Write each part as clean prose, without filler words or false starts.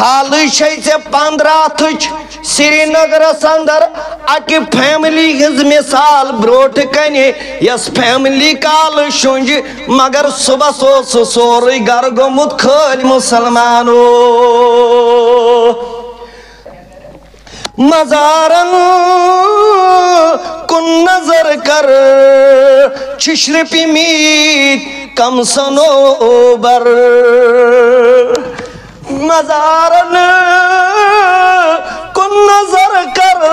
حال سے 15 سرینگر اندر اکی فیملی ہز مثال بروٹ کنی یس فیملی کال شنج مگر صبح سو سوری گر گمت کھل مسلمانو مزارن کن نظر کر چشر پی میت کم سنوبر مزارن کن نظر کر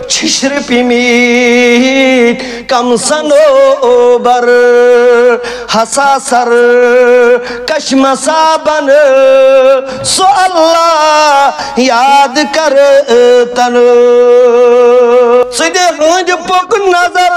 چشر پی میت کم سنوبر حساسر کشم سابن سو اللہ یاد کر تن سدے ہنج پک نظر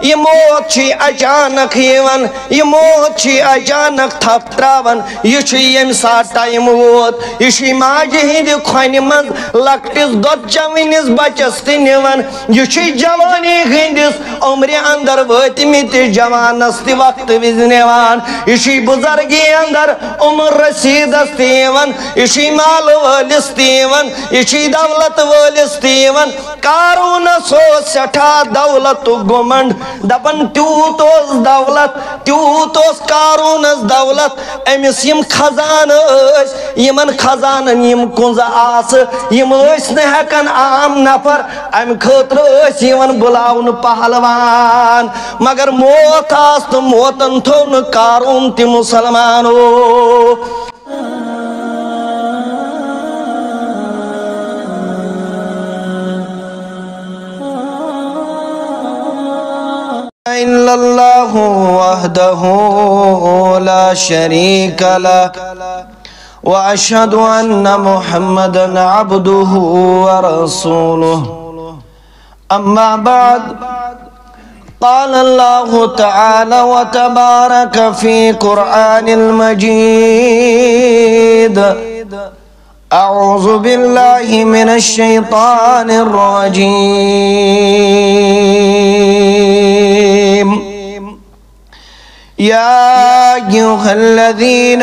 یہ موت چھی اچانک یون یہ موت چھی اچانک تھپ تراون یہ چھی یم سات ٹائم ووت یہ چھی ماجہ ہند کھوانی من لکٹس دود چوینس بچس تی نیون یہ چھی جوانی ہندس عمر اندر واتمت جوانس تی وقت وز نیوان یہ چھی بزرگی اندر عمر رسیدس تیون یہ چھی مال والس تیون یہ چھی دولت والس تیون کارون سو سٹھا دولت گمنڈ دپن تیوتوس دولت تیوتوس کارونس دولت امس یم خزان اس یمن خزانن یم کنز آس یم اس نہکن عام نفر ام خطر اس یمن بلاون پہلوان مگر موت آس تو موتن تھون کارون تی مسلمانو إلا الله وحده لا شريك له وأشهد أن محمدا عبده ورسوله أما بعد قال الله تعالى وتبارك في قرآن المجيد أعوذ بالله من الشيطان الرجيم يا أيها الذين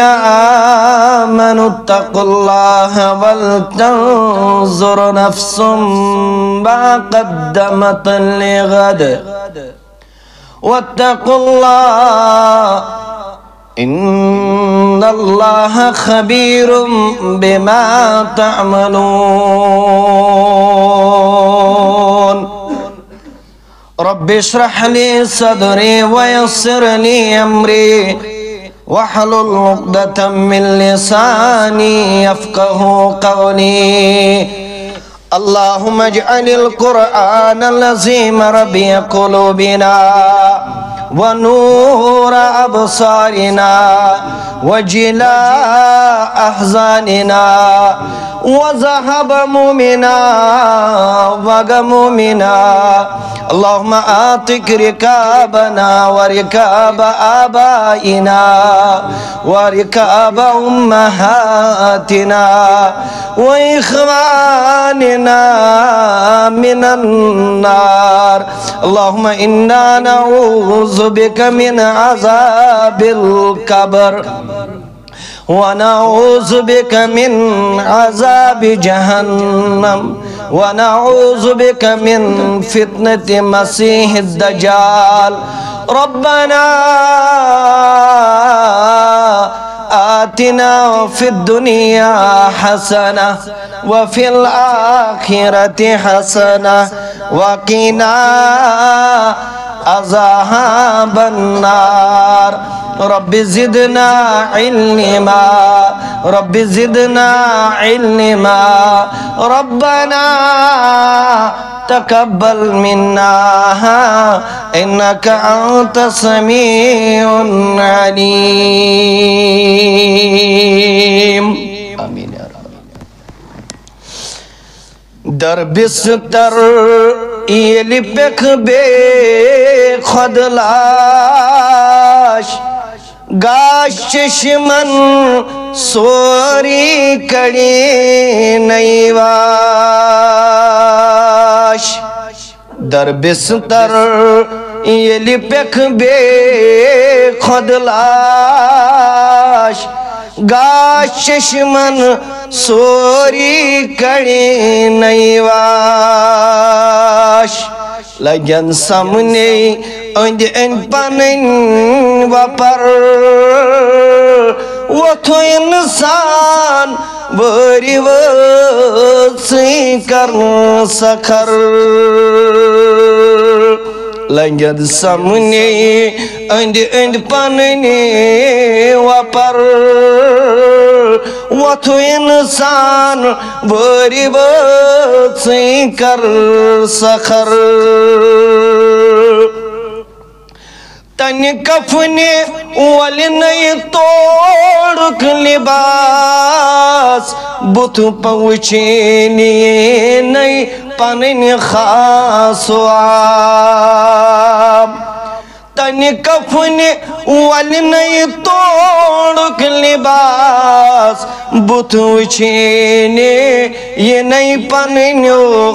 آمنوا اتقوا الله ولتنظر نفس ما قدمت لغد واتقوا الله إن الله خبير بما تعملون رب اشرح لي صدري ويسر لي أمري واحلل عقدة من لساني يفقه قولي اللهم اجعل القرآن العظيم ربيع قلوبنا ونور أبصارنا وجلاء أحزاننا وذهب همومنا وغمومنا اللهم آتك ركابنا وركاب آبائنا وركاب أمهاتنا وإخواننا من النار اللهم إنا نعوذ بك من عذاب القبر ونعوذ بك من عذاب جهنم ونعوذ بك من فتنة مسيح الدجال ربنا آتنا في الدنيا حسنة وفي الآخرة حسنة وقنا عذاب النار رب زدنا علما رب زدنا علما ربنا تقبل منا إنك أنت السميع العليم آمين يا رب در بستر یلی پک بے خود لاش گاش چشمن سوری کڑی نیواش در بستر یلی پک بے خود لاش گاش چشمن سوری کڑی نیواش لگن سمنے اند اند پنن وپر وتھو انسان بری وچی کرن سکھر لگن سمنے اند اند پنن وپر وتھو انسان بری وچی کرن سکھر تن کفنی ولی نئی توڑک لباس بت پوچھینی نئی پنن خاص وام تن کفنی ولی نئی توڑک لباس بت وچھینی یہ نئی پنن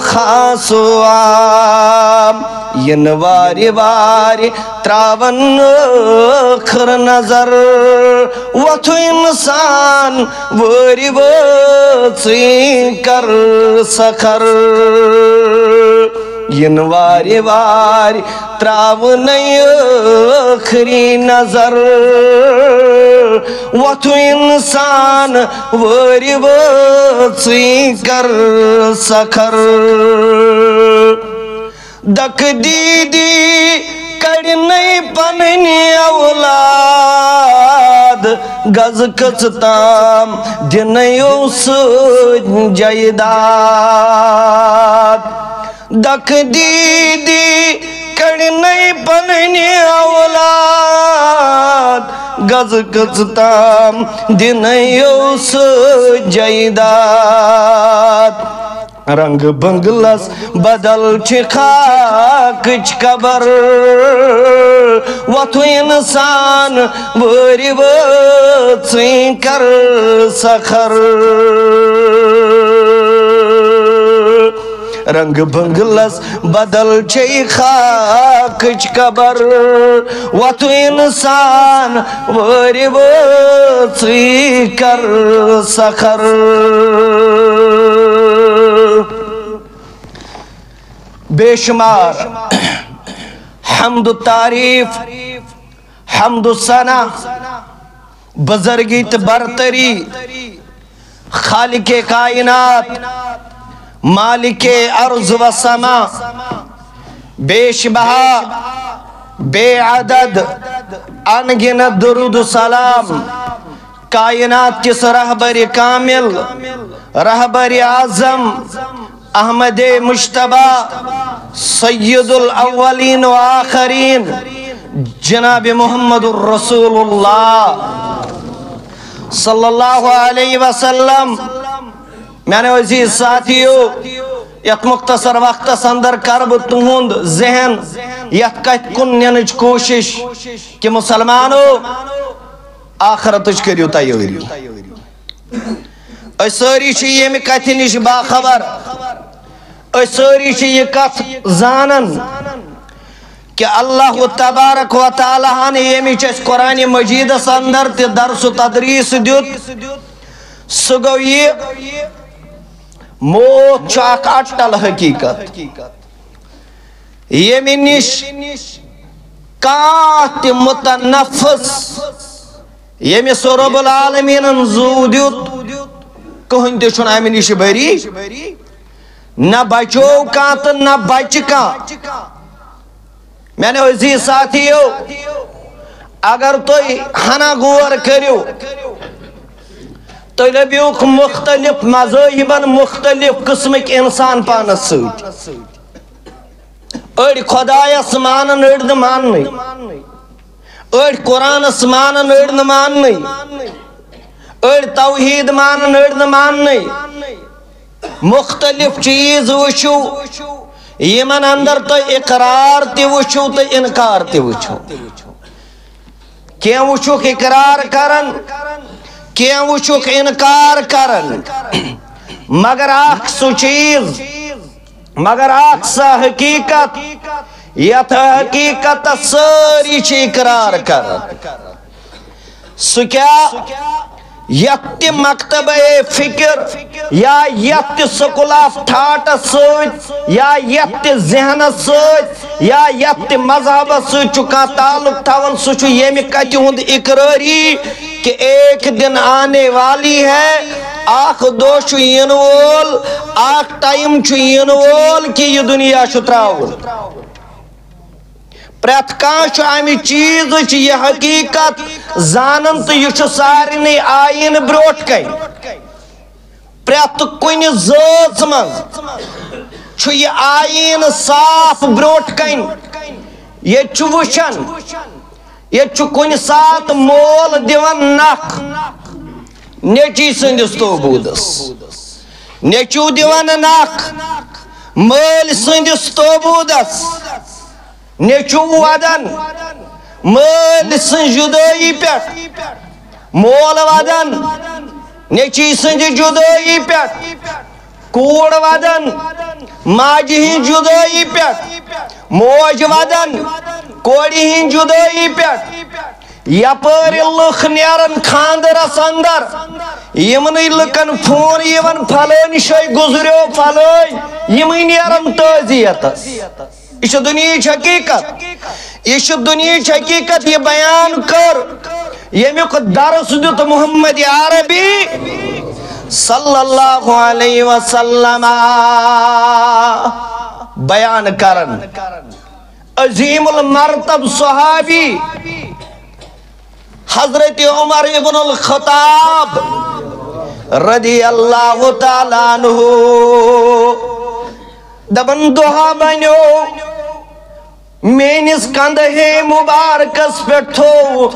خاص وام ین واری واری تراون اخر نظر وتھو انسان وری وچی کر سکھر ین واری واری تراون اخری نظر وتھو انسان وری وچی کر سکھر دک دیدی کڑنی پننی اولاد گز کچتام دنیو سود جائیداد دک دیدی کڑنی پننی اولاد گز کچتام دنیو سود جائیداد رنگ بنگلس بدل چھ خاکچ قبر وتھو انسان بری وچی کر سکھر رنگ بنگلس بدل چھ خاکچ قبر وتھو انسان بری وچی کر سکھر بے شمار حمد و تعریف حمد و ثنا بزرگیت برتری خالق کائنات مالک ارض و سما بیش بہا بے عدد انگنت درود و سلام کائنات کس رہبر کامل رہبر اعظم احمد مجتبی سید الاولین و آخرین جناب محمد الرسول اللہ صلی اللہ علیہ وسلم میں نے عزیز ساتھیو یک مختصر وقت اندر کرب تہند ذہن یک کت کن نینچ کوشش کہ مسلمانو آخرتچ کریو تیاری ساری چھ یہ کت نش باخبر ساری چھ یہ کت زانن کہ اللہ تبارک و تعالیٰ نے یہ قرآن مجید اندر تی درس و تدریس دیت سو گو یہ موت چاک اٹل حقیقت یہ منش کات متنفس یہ میں سو رب العالمین انزو دیت کہن تی چھن آمین نش بری نہ بچو کانت نہ بچ کان میں نے عزیز ساتھیو اگر تو ہنا غور کریو تو لبیوک مختلف مذہباً مختلف قسمک انسان پانس سوچ اڑ خدای اسمانن اڑ نہ ماننی اڑ قرآن اسمانن اڑ نہ ماننی اڑ توحید مانن اڑ نہ ماننی مختلف چیز وچھو یمن اندر تو اقرار تی وچھو تو انکار تی وچھو کیا وچھو کہ اقرار کرن کیا وچھو کہ انکار کرن مگر آخ سو چیز مگر آخ سا حقیقت یا تھا حقیقت ساری چی اقرار کرن سو کیا یت مکتب فکر یا یت سکول آف تھاٹ ست یا یت ذہن ست یا یت مذہب ست تعلق تھاون سہ یمہ کتہ ہند اقراری کہ ایک دن آنے والی ہے، آخ دو ین وول، آخ ٹائم ین وول کہ یہ دنیا تراؤن۔ پریت کان امی چیز یہ حقیقت زانن تو یہ سارے آئین بروٹ کن پریت کن ذات مز یہ آئین صاف بروٹ کن یہ وچن یہ کن سات مول دیون نخ نیچی سندس توبودس نیچو دیون نخ مل سندس توبودس نیچو ودن مل سن جدائی پیٹ مول ودن نیچی سن جدائی پیٹ کوڑ ودن ماجی ہن جدائی پیٹ موج ودن کوڑی ہن جدائی پیٹ یپر لکھ نیرن خاندرس اندر یمن لکن فون یون پھلٲنۍ شاے گزریو پھلٲنۍ یمن نیرن تعزیتس یہ دنیا حقیقت یہ دنیا حقیقت یہ بیان کر یمیک درس دیت محمد عربی صلی اللہ علیہ وسلم بیان کرن عظیم المرتب صحابی حضرت عمر ابن الخطاب رضی اللہ تعالیٰ عنہ دبن دعا بنیو مینس کندھے مبارکس پٹھو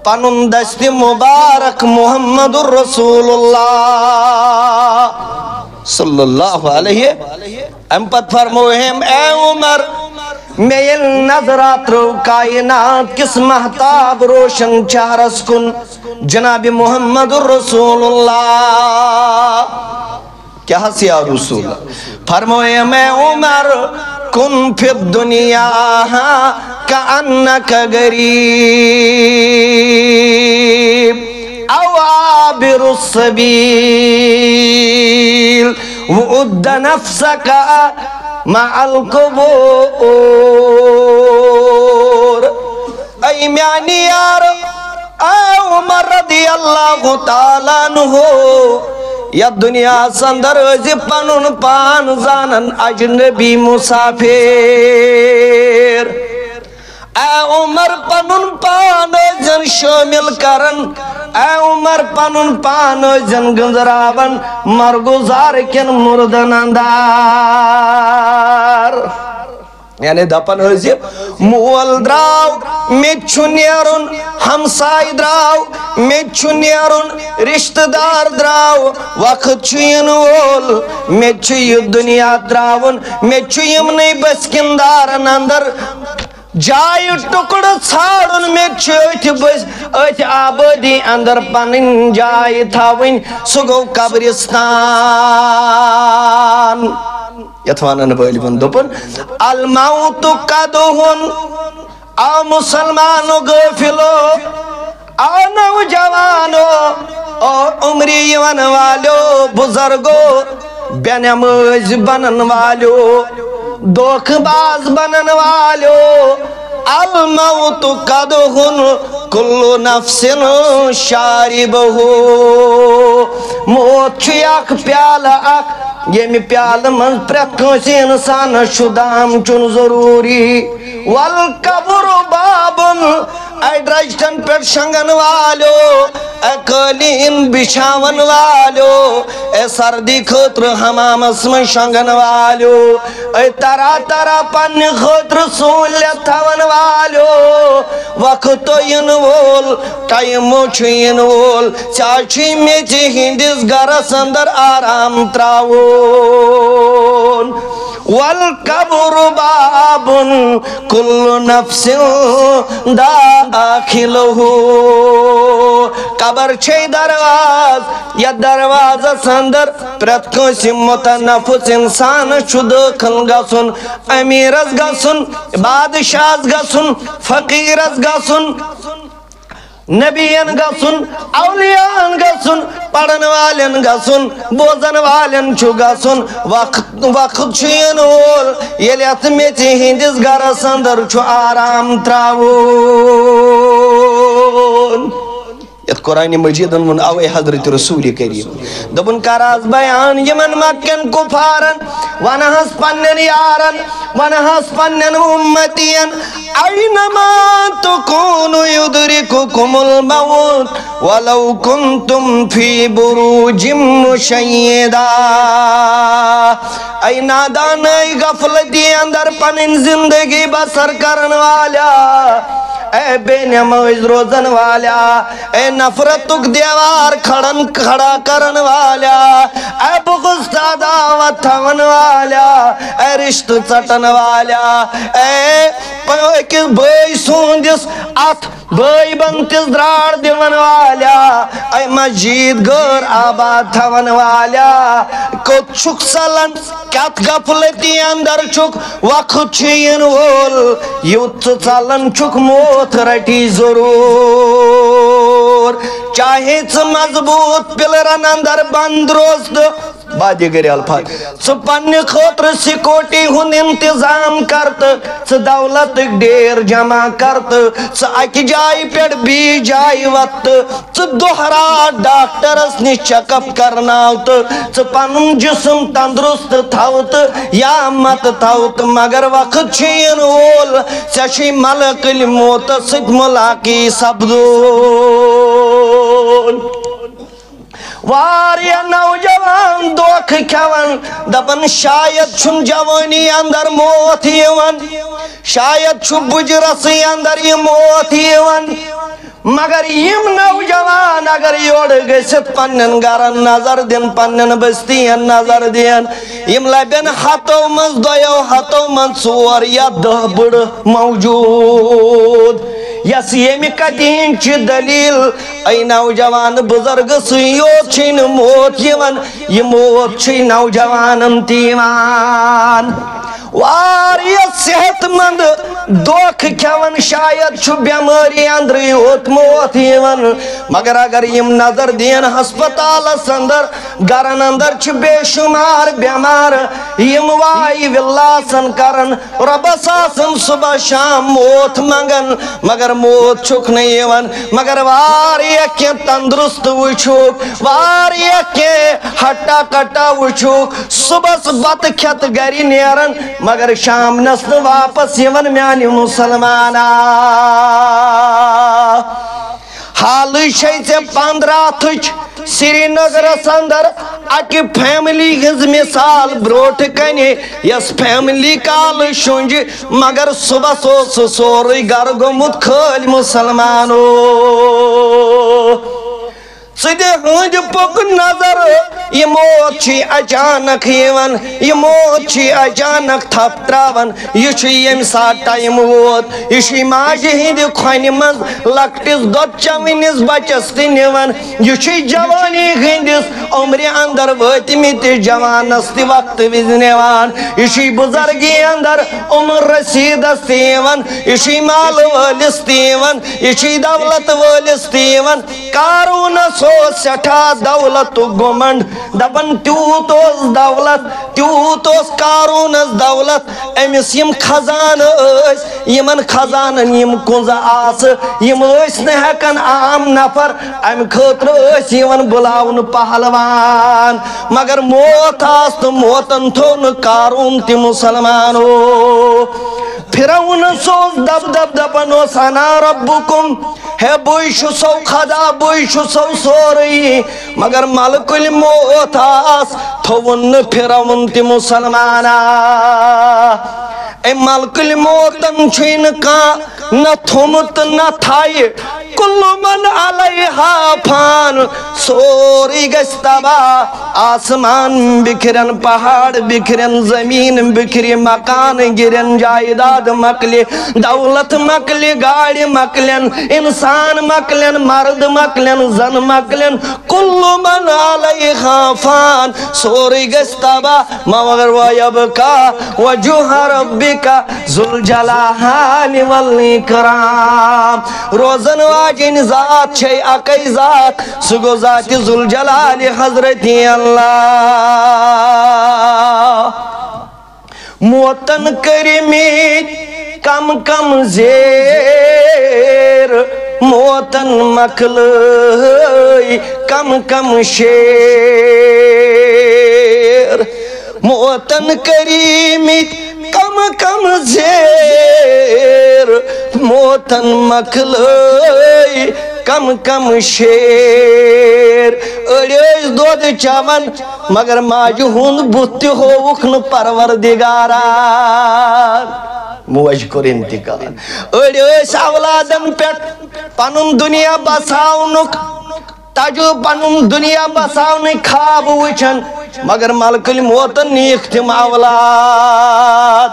پنن دست مبارک محمد الرسول اللہ صلی اللہ علیہ ام پت فرموہم اے عمر میل نظرات رو کائنات کس محتاب روشن چہرس کن جناب محمد الرسول اللہ کیا ہس یا رسول فرموئے میں عمر کن فی الدنیا کأنک غریب او عابر السبیل وعد نفسک مع القبور ای میانی یار اے عمر رضی اللہ تعالیٰ عنہ یا دنیا سندر ازی پنن پان زانن اجنبی مسافر اے عمر پنن پان ازن شامل کرن اے عمر پنن پان ازن گنزراون مرگزار کن مردن اندار یعنی دپن ازی مول دراو میچو نیرن ہمسائی دراو میچو نیرن رشتہ دار دراو وقت چوین وول میچو یہ دنیا دراون میچو یمنی بسکندارن اندر جائی ٹکڑ ژھانڈن میچو ات آبادی اندر پنن جائی تھاون سہ گو قبرستان یتوانن وٲلۍ ووٚن دوٚپُن الموت قدہن آ مسلمانو غافلو آ نوجوانو اور عمری یون والو بزرگو بے نماز بنن والو دوکھ باز بنن والو الموت قدہن کل نفس شاربہ موت چھُ اکھ پیالہ اکھ یمی پیال من پریت کنسی انسان شدام چون ضروری والقبر بابن اے درجتن پر شنگن والو اے قلیم بچھاون والو اے سردی خطر حمام اسم شنگن والو اے ترا ترا پن خطر سہولیت تھاون والو وقت ین وول ٹائمو چھین وول چاچی میچی ہندس گرس اندر آرام تراو والقبر باب کل نفس داخلہ قبر چھے درواز یا دروازہ اندر پریت کنسی متنفس انسان چھو داخل گسن امیرس گسن بادشاہس گسن فقیرس گسن نبیین گسن اولیاءن گسن پڑھن والن گسن بوزن والن چھو گسن وقت چھین وول یلی ات میچی ہندس گرس اندر چھو آرام تراون یت قرآن مجیدن من اوے حضرت رسول کریم دبن کراز بیان یمن مکن کفارن ونہس پنن یارن ونہس پنن امتین اینما تکونو یدرککم الموت ولو کنتم فی بروج مشیدہ ای نادان ای غفلتی اندر پنن زندگی بسر کرن والا اے بے نماز روزن والا اے نفرتک دیوار کھڑا کرن والا اے بغض دعوت تھون والا اے رشت چٹن والا اے کس بھائی سوندس ات بھائی بنتس درار دیون والا اے مسجد گھر آباد تھون والا کت چھک سلن کت غفلتی اندر چھک وقت چھین وول یوت چلن چھک موت رٹی ضرور چاہے مضبوط پلرن اندر بند روز بادی گری الفاظ پنہ خاطر سیکورٹی ہند انتظام کرت دولت ڈیر جمع کرت اکہ جائے پہ بی جائے وقت دہرا ڈاکٹرس نش چیک اپ کرناوت پن جسم تندرست تھوت یا مت تھوت مگر وقت چھین وول ژے ملک الموت ست ملاقی سپدون واریا نوجوان دوکھ کھیون دپن شاید چھن جوانی اندر موت یون شاید چھو بجرسی اندر یہ موت یون مگر یم نوجوان اگر یوڑ گست پنن گرن نظر دین پنن بستین نظر دین یم لبین ہتو من دویو ہتو من ژور یا 10 بڑ موجود یس یمی قدیم چھ دلیل ای نوجوان بزرگ سیوت چھن موت یون یہ موت چھ نوجوانم تیوان واریا صحت مند دوکھ کھیون شاید چھو بیماری اندر یوت موت یون مگر اگر یم نظر دین ہسپتال اندر گرن اندر چھ بے شمار بیمار یم وائی واللاسن کرن ربس آسن صبح شام موت منگن مگر موت چھک نہیں یون مگر واریا کے تندرست وچھوک واریا کے ہٹا کٹا وچھوک صبح بات کھت گری نیرن مگر شام نسل واپس یون میانی مسلمانا حال شیئے 15 تھچ سری نگر اندر اکی فیملی ہز مثال بروٹ کنے یس فیملی کال شنج مگر صبح سو سوری گر گمت کھل مسلمانو سدے ہنج پک نظر یہ موت چھ اچانک یون یہ موت چھ اچانک تھپ تراون یہ چھ یم سات ٹائم ووت یہ چھ ماجہ ہند کھن من لکٹس دود چونس بچس تہ نوان یہ چھ جوانی ہندس عمر اندر واتمت جوانس تہ وقت وز نوان یہ چھ بزرگی اندر عمر رسیدس تہ یوان یہ چھ مال وٲلس تہ یوان یہ چھ دولت وٲلس تہ یوان قارونس سٹھا دولت گمنڈ دپن تیوت اوس دولت تیوت اوس قارونس دولت امس یم خزان اس یمن خزانن یم کنز آس یم اس نہ ہیکن عام نفر ام خاطر اس یون بلاون پہلوان مگر موت آس تو موتن تھون قارون تی مسلمانو فرعون سوز دب دب دپن اوس انا ربکم ہے بوئی شو سو خدا بوئی شو سو سوری مگر ملک الموت آس تھون فرعون تی مسلمانا اے ملک الموتن چھین کا نہ تھمت نہ تھائی کل من علیہا پھان سوری گستبا آسمان بکھرن پہاڑ بکھرن زمین بکھری مکان گرن جائیداد مکلی دولت مکلی گاڑی مکلن انسان مکلن مرد مکلن زن مکلن کل من علیہا فان سوری گستبا مگر ویبکا وجوہ ربکا ذو الجلال والاکرام کرام روزن واجن ذات چھے اکی ذات سگو ذات ذوالجلال حضرت اللہ موتن کرمیت کم کم زیر موتن مکلئی کم کم شیر موتن کریمیت کم کم زیر موتن مکلئی کم کم شیر اڑیس دود چاون مگر ماجہ ہند بت ہووکھ نہ پروردگاران موج کور انتقال اڑیس اولادن پٹ پنن دنیا بساونک تجو پنن دنیا بساونک خواب وچھن مگر ملک الموتن نیک تم اولاد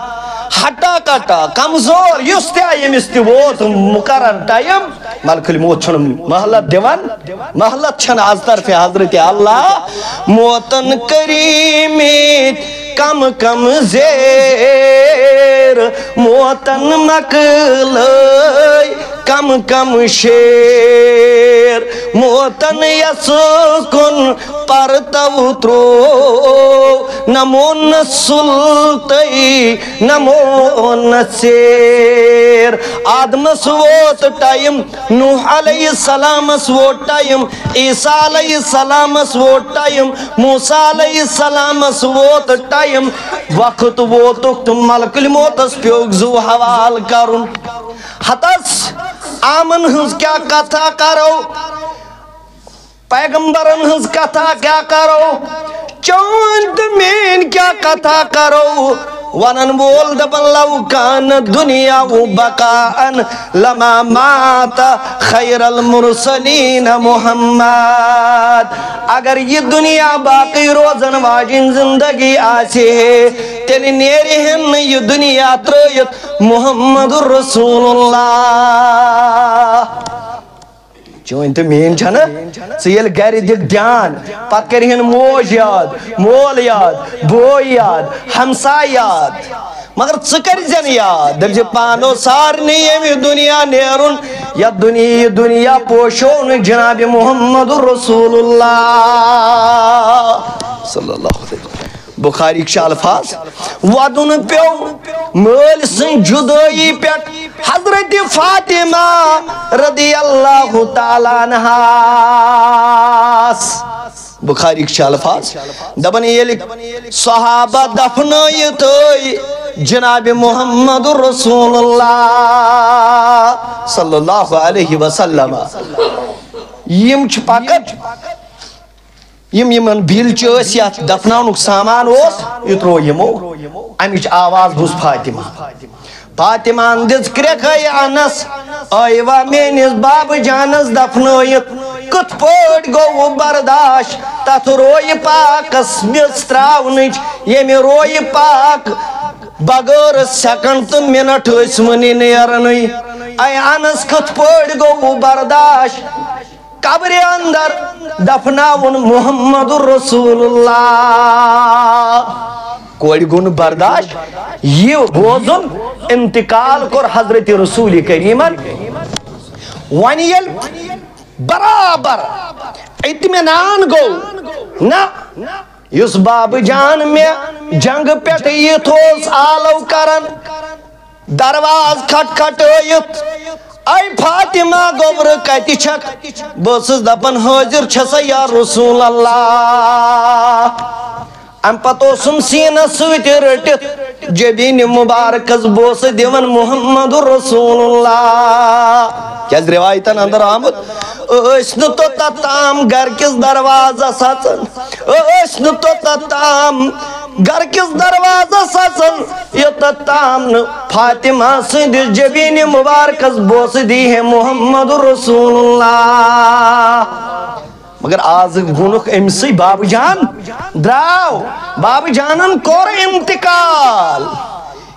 ہٹا کٹا کمزور یس تہ یمس تہ ووت مقرر ٹائم ملک الموت چھن مہلت دیوان مہلت چھن از طرف حضرت اللہ موتن کریمیت کم کم زیر موتن مکلئی کم کم شیر موتن یسکن پرتو ترو نمو نسلطی نمو نسیر آدم سوت ٹائم نوح علیہ السلام سوت ٹائم عیسیٰ علیہ السلام سوت ٹائم موسیٰ علیہ السلام سوت ٹائم وقت ووتک تم ملک الموتس پیوک زو حوال کرن حتس آمن ہنز کیا کتھا کرو پیغمبرن ہنز کتھا کیا کرو چوند مین کیا کتھا کرو ونن بول دبن لو کان دنیا و بقاءن لما مات خیر المرسلین محمد اگر یہ دنیا باقی روزن واجن زندگی آسی ہے تیلی نیری ہن یہ دنیا تریت محمد رسول اللہ چون تو مین چھنا سیل گھر دک دھیان پت کرہن موج یاد مول یاد بو یاد ہمسا یاد مگر ژکر زن یاد دل پانو سارنی یمی دنیا نیرن یا دنیا پوشون جناب محمد رسول اللہ صلی اللہ علیہ وسلم بخاری کے الفاظ ودن پیو مل سن جدائی پیٹ حضرت فاطمہ رضی اللہ تعالیٰ عنہا بخاری کے الفاظ دبن یہ صحابہ دفنائیت جناب محمد رسول اللہ صلی اللہ علیہ وسلم یم چھ پاکت یمن بھیل چیس یا دفنانک سامان اوس اترو یمو امچ آواز بوز فاطمہ فاطمہ اندز کرکھائی انس آئیوا مینس باب جانس دفنائیت کت پوٹ گو برداشت تت روی پاک اسمس تراؤنچ یمی روی پاک بغیر سیکنڈ تو منٹ اسمنی نیرنی ای انس کت پوٹ گو برداشت قبر اندر دفناون محمد رسول اللہ کوئی گن برداشت یہ بوزن انتقال کر حضرت رسول کریمن ونیل برابر اطمینان گو نا یس باب جان میں جنگ پیٹ یہ تھوس آلو کرن درواز کھٹ کھٹ ہوئیت اے فاطمہ گوبر کتی چھک بسز دپن حاضر چھسا یا رسول اللہ ام پتو سم سینہ سویت رٹت جبین مبارکز بوس دیون محمد رسول اللہ کیا روایتن اندر آمد اسن تو تتام گھر کس دروازہ سچن اسن تو تتام گھر کس دروازہ سچن یہ تتام فاطمہ سند جبین مبارکز بوس دی ہے محمد رسول اللہ مگر آز گونک امسی باب جان دراو باب جانن کور انتقال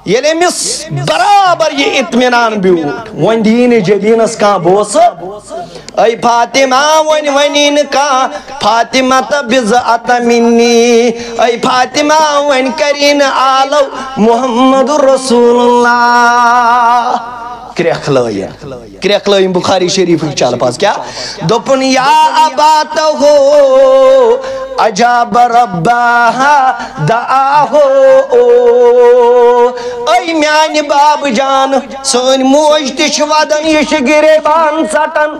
یہ امس برابر یہ اطمینان بیوٹ ون دین جبینس کا بوس اے فاطمہ ونین کا فاطمہ بضعت منی اے فاطمہ ون کرین آلو محمد رسول اللہ کرکھلائن بخاری شریف چل پاس کیا دوپن یا ابات ہو اجاب رباہا دعاہو اے میان باب جان سن موج تش ودن یہ گریبان سٹن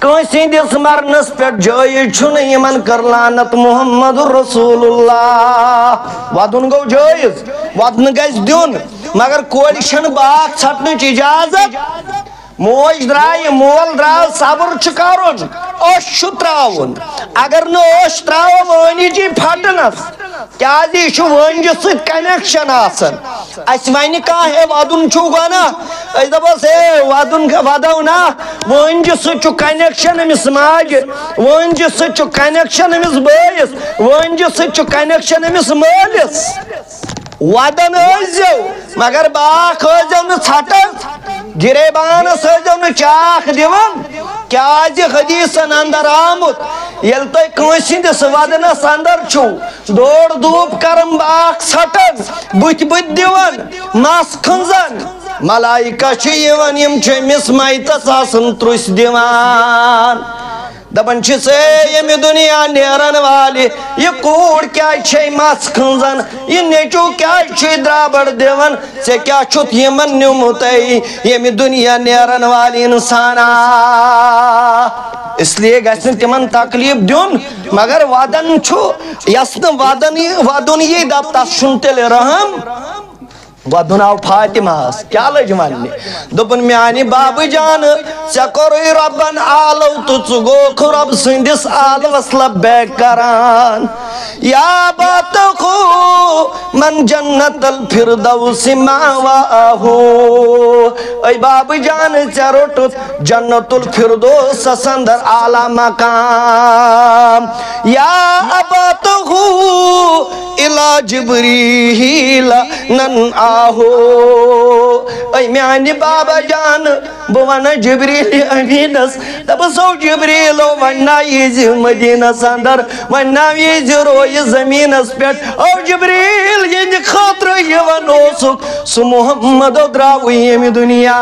کنسی دس مرنس پر جائز چھن یمن کر لعنت محمد رسول اللہ ودن گو جائز ودن گیس دیون مگر کوئی شن باق ژھٹنچ اجازت موج درائے مول درائے صبر چکارون اوش تراؤن اگر نو اوش تراؤ وانی جی پھٹنس کیا دی شو وانج سید کنیکشن آسن اس وانی کہا ہے وادن چھو گانا اس دبا سے وادن واداؤنا وانج سید چھو کنیکشن امس ماج وانج سید چھو کنیکشن امس بیس وانج سید چھو کنیکشن امس مالس وادن ازیو مگر باق ازیو نا ژھٹن گریبان سجو نا چاک دیون کیا جی حدیثن اندر آمد یل تو کنسی دس ودنس اندر چھو دوڑ دوپ کرم باق ژھٹن بت بت دیون مس کھنزن ملائکہ چھ یون یم چھ مس مائتس آسن ترس دیوان دبن چھ سے یم دنیا نیرن والی یہ کوڑ کیا چھے مس کھنزن یہ نیچو کیا چھے درابڑ دیون سے کیا چھت یمن نموتی یم دنیا نیرن والی انسانا اس لیے گیسن تمن تکلیف دیون مگر وادن چھو یسن وادن یہ دب تس شنتل رحم ودن آو فاطمہ کیا لجمانی دوپن میانی باب جان سکروی ربن آلو تو چگوک رب سندس آل وصلب بیک کران یا بات خو من جنت الفردوس ماواہو اے باب جان چروٹ جنت الفردوس سندر آلہ مقام یا بات خو الہ جبریل نن آہو اے میانی بابا جان بوانا جبریل امینس تب سو جبریل وانا یز مدینہ سندر وانا یز روی زمین اس پیٹ او جبریل یہ خاطر یوان اوسک سو محمد دراوی امی دنیا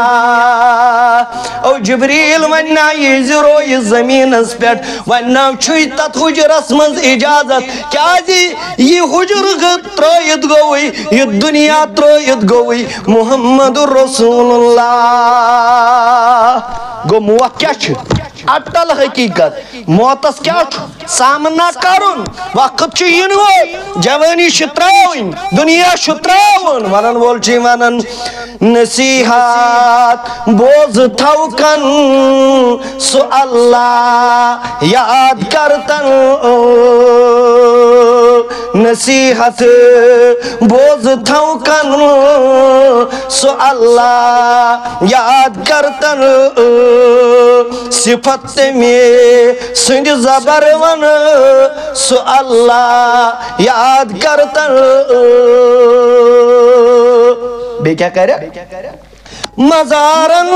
او جبریل وانا یز روی زمین اس پیٹ وانا چھوئی تت حجر اسمنز اجازت کیا جی یہ حجر ترائید گوئی یہ دنیا ترائید گوئی محمد رسول اللہ گو موت کیا چھو اٹل حقیقت موتس کیا چھو سامنا کرن وقت چھو ینو جوانی شتراؤن دنیا شتراؤن ونن بولچی ونن نصیحات بوز تھوکن سو اللہ یاد کرتن نصیحت بوز تھوکن سو اللہ یاد کرتن صفت میں سند زبر ون سو اللہ یاد کرتن بے کیا کہہ رہا مزارن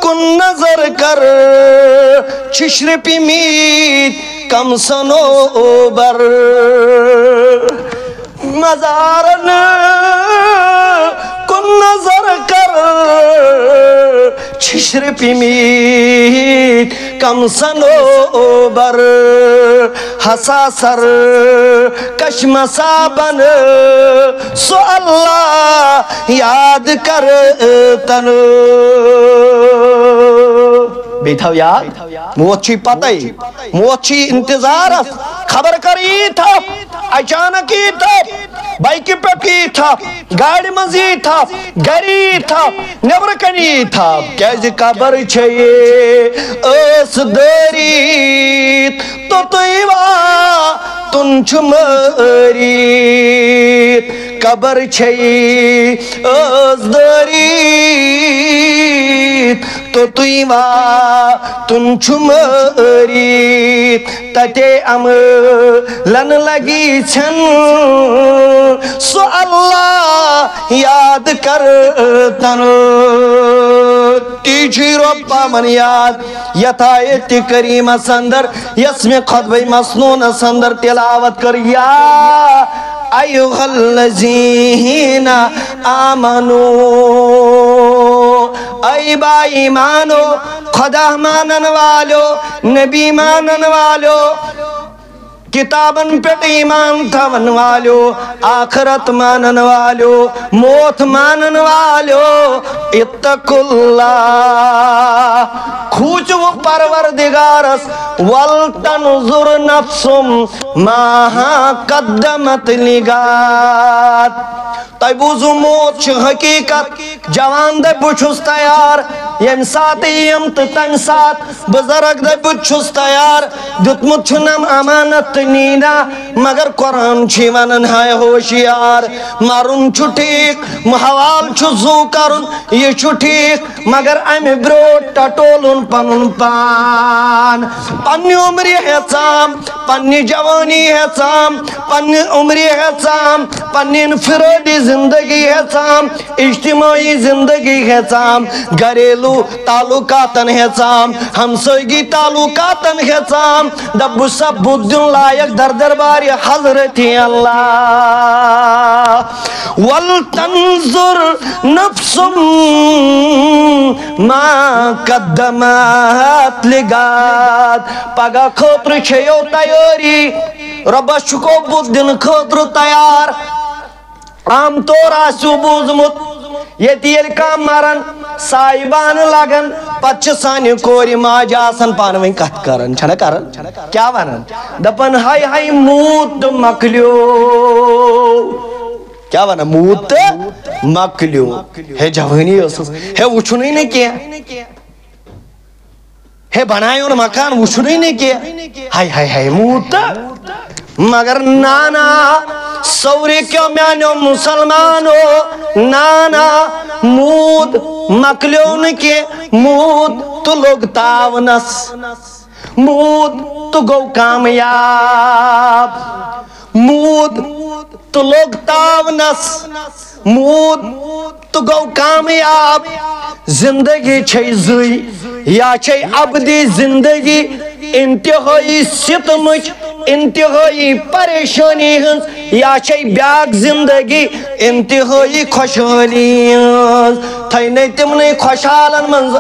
کن نظر کر چشر پی میت کم سنوبر مزارن کن نظر کر چشر پی میت کم سنوبر حسا سر کشم سابن سو اللہ یاد کر تن بیٹھاو یاد موت چی پتہ ہی موت چی انتظار خبر کری تھا اچانک ہی تھا بائکی پہ کی تھا گاڑی مزی تھا گری تھا نبر کنی تھا کیسے قبر چھئے اس دریت تو تیوا تنچ مریت قبر چھئے اس دریت تو تیوا تنچ مریت تتے لن لگی چھن سو اللہ یاد کرتن تیجی ربا من یاد یتا ایت کریم سندر یسم خطبی مسنون سندر تلاوت کر یا ایوہ الذین آمنون اے با ایمانو خدا مانن والو نبی مانن والو کتابن پیٹ ایمان تھون والو آخرت مانن والو موت مانن والو اتقوا اللہ کھوچو پروردگارس ولتنظر نفس ما قدمت لغاد تۄہہِ بوٗزوٕ موت چھِ حقیٖقت جوان دَپہِ بہٕ چھُس تیار ییٚمہِ ساتہٕ یِم تہٕ تَمہِ ساتہٕ بُزرگ دَپہِ بہٕ چھُس تیار دیُتمُت چھُنم امانت تہٕ نیٖنا مگر قرآن چھُ وَنان ہے ہوشیار مرُن چھُ ٹھیٖک حوال چھُ زوٗ کَرُن یہِ چھُ ٹھیٖک مگر اَمہِ برٛونٛٹھ ٹٹولُن پنُن پان پننہِ عمرِ ہیٚژام پننہِ جوانی ہیٚژام پننہِ عمرِ ہیٚژام پننہِ انفرٲدی زندگی ہیٚژام اجتماعی زندگی ہیٚژام گھریلو تعلقاتن ہیٚژام ہمسٲیگی تعلقاتن ہیٚژام دپ بہٕ سپُد دیُن لایق در دربارِ حضرتِ اللہ ولتنظر نفس ما قدمت لغاد پگاہ خٲطرٕ چھیو تیٲری رۄبس چھُ بُد دِنہٕ خٲطرٕ تیار عام طور آسیو بوٗزمُت ییٚتہِ ییٚلہِ کانٛہہ مران سایبانہٕ لگان پتہٕ چھِ سانہِ کورِ ماجہِ آسان پانہٕ ؤنۍ کتھ کران چھنا کران کیٛاہ ونان دپان ہاے ہاے موٗد تہٕ مۄکلیو کیٛاہ ونان موٗد تہٕ مۄکلیو ہے جوٲنی ٲسٕس ہے وٕچھُنٕے نہٕ کینٛہہ ہے بنایون مکان وٕچھُنٕے نہٕ کینٛہہ ہاے ہاے ہاے موٗد تہٕ مگر نانا سورے کیوں میانو مسلمانو نانا موٗد مۄکلیو نہٕ کینٛہہ موٗد تہٕ لوٚگ تاونس موٗد تہٕ گوٚو کامیاب موٗد تہٕ لوٚگ تاونس موٗد تہٕ گوٚو کامیاب زندگی چھے زٕے یا چھے ابدی زندگی انتہائی ستمٕچ انتہائی پریشانی ہنز یا چھے بیاکھ زندگی انتہائی خوشحالی ہنز تھٲینَے تِمنٕے خوشحالن منٛز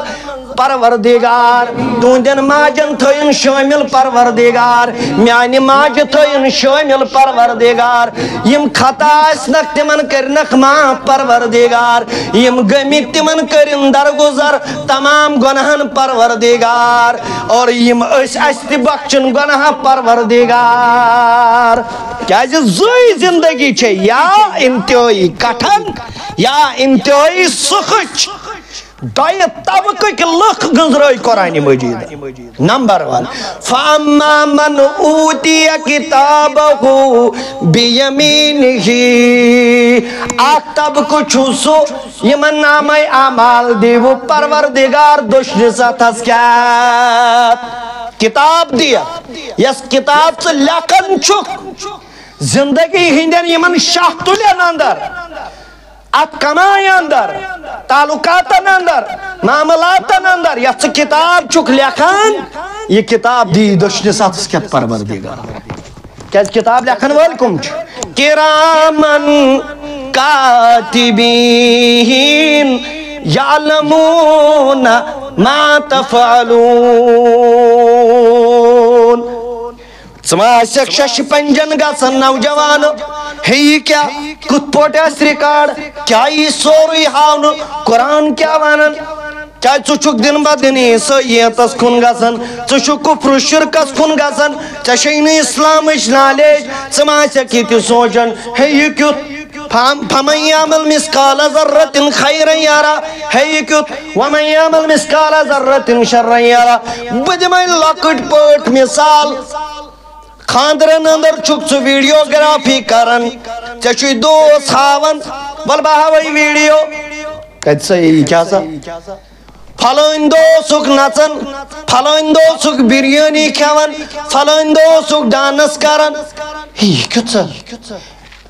پروردگار تُہنٛدٮ۪ن ماجن تھٲیِن شٲمِل پروردگار میانہِ ماجہِ تھٲیِن شٲمِل پروردگار یِم خطا ٲسنکھ تِمن کٔرنکھ معاف پروردگار یِم گٔمٕتۍ تِمن کٔرِن درگُزر تمام گۄنہن پروردگار اور یِم أسۍ اَسہِ تہِ بخشن گۄناہ پروردگار کیازِ زٕے زندگی چھے یا انتہائی کٹھن یا انتہائی سُکھٕچ دۄیہِ طبقٕکۍ لُکھ گنٛزرٲے قرآنِ مجیٖد نمبر 1 فَأَمَّا مَنْ أُوتِیَ کِتابَهُ بِیَمِینِهِ اکھ طبقہٕ چھُ سُہ یِمن نامے اعمال دیٖوٕ پروردگار دٔچھنِس اَتھس کھٮ۪تھ کِتاب دِیَکھ یۄس کِتاب ژٕ لیکھان چھُکھ زندگی ہٕنٛدٮ۪ن یِمن شاہ تُلٮ۪ن اندر ات کمائے اندر تعلقاتن اندر معاملاتن اندر یتھ ژٕ کتاب چھُکھ لیکھان یہ کتاب دی دٔچھنِس اتھس کھٮ۪تھ پروردگار کیازِ کتاب لیکھن وٲلۍ کم چھِ کِرامن کاتبین یعلمون ما تفعلون ژٕ ما آسکھ شش پنجن گژھان نوجوانو ہے یہ کیا کتھ پٲٹھۍ آسہِ رِکاڈ کیٛاہ یی سورُے ہاونہٕ قرآن کیٛاہ ونان کیٛازِ ژٕ چھُکھ دِن بہ دِن عیسٲییتس کُن گژھان ژٕ چھُکھ کُفر شرکس کُن گژھان ژےٚ چھے نہٕ اسلامٕچ نالیج ژٕ ما آسکھ یہِ تہِ سونچان ہے یہِ کیُتھ فمن یعمل مثقال ذرة خیرا یرا ہے یہِ کیُتھ ومن یعمل مثقال ذرة شرا یرا بہٕ دِمے لۄکٕٹۍ پٲٹھۍ مثال خاندرن اندر چھُکھ ژٕ ویڈیوگرافی کران ژےٚ چھُے دوس ہاوان ول بہٕ ہاوے ویڈیو کتہِ سا یہِ کیٛاہ سا فلٲنۍ دۄہ اوسُکھ نژان فلٲنۍ دۄہ اوسُکھ بریانی کھٮ۪وان فلٲنۍ دۄہ اوسُکھ ڈانس کران یہِ کیُتھ سا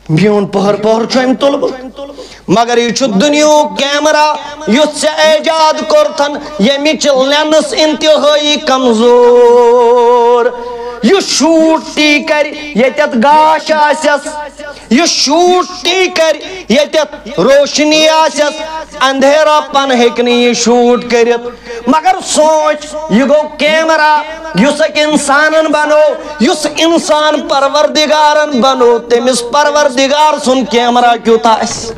میون پہر پہر چھُ أمۍ تُلمُت مگر یہِ چھُ دُنیہُک کیمرا یُس ژےٚ ایجاد کوٚرتھن ییٚمِچ لینس انتہٲئی کمزور یہ شوٹ تی کر یتت گاش آسیس یہ شوٹ تی کر یتت روشنی آسیس اندھیرا پن ہیکنی یہ شوٹ کرت مگر سوچ یہ گو کیمرہ یس انسانن بنو یس انسان پروردگارن بنو تمس پروردگار سن کیمرہ کیوت آس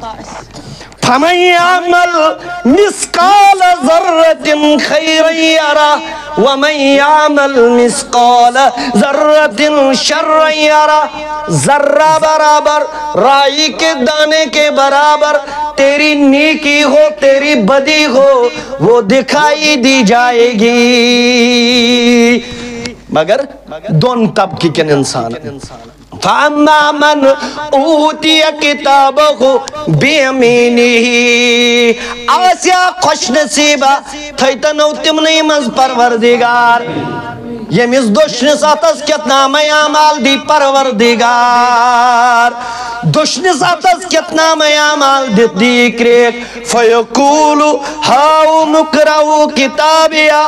فمن يعمل مثقال ذرة خيرا يره ومن يعمل مثقال ذرة شرا يره ذرہ برابر رائی کے دانے کے برابر تیری نیکی ہو تیری بدی ہو وہ دکھائی دی جائے گی مگر دون طبقے کے انسان فَأَمَّا مَنْ أُوتِيَ كِتَابَهُ بِيَمِينِهِ آسیا خوش نصیبہ تھیتنو تمنی مز پروردگار یمیز دشنس آتس کتنا میں عمال دی پروردگار دشنس آتس کتنا میں عمال دی کریک فَيَقُولُ ہاؤ مکرہو کتابیا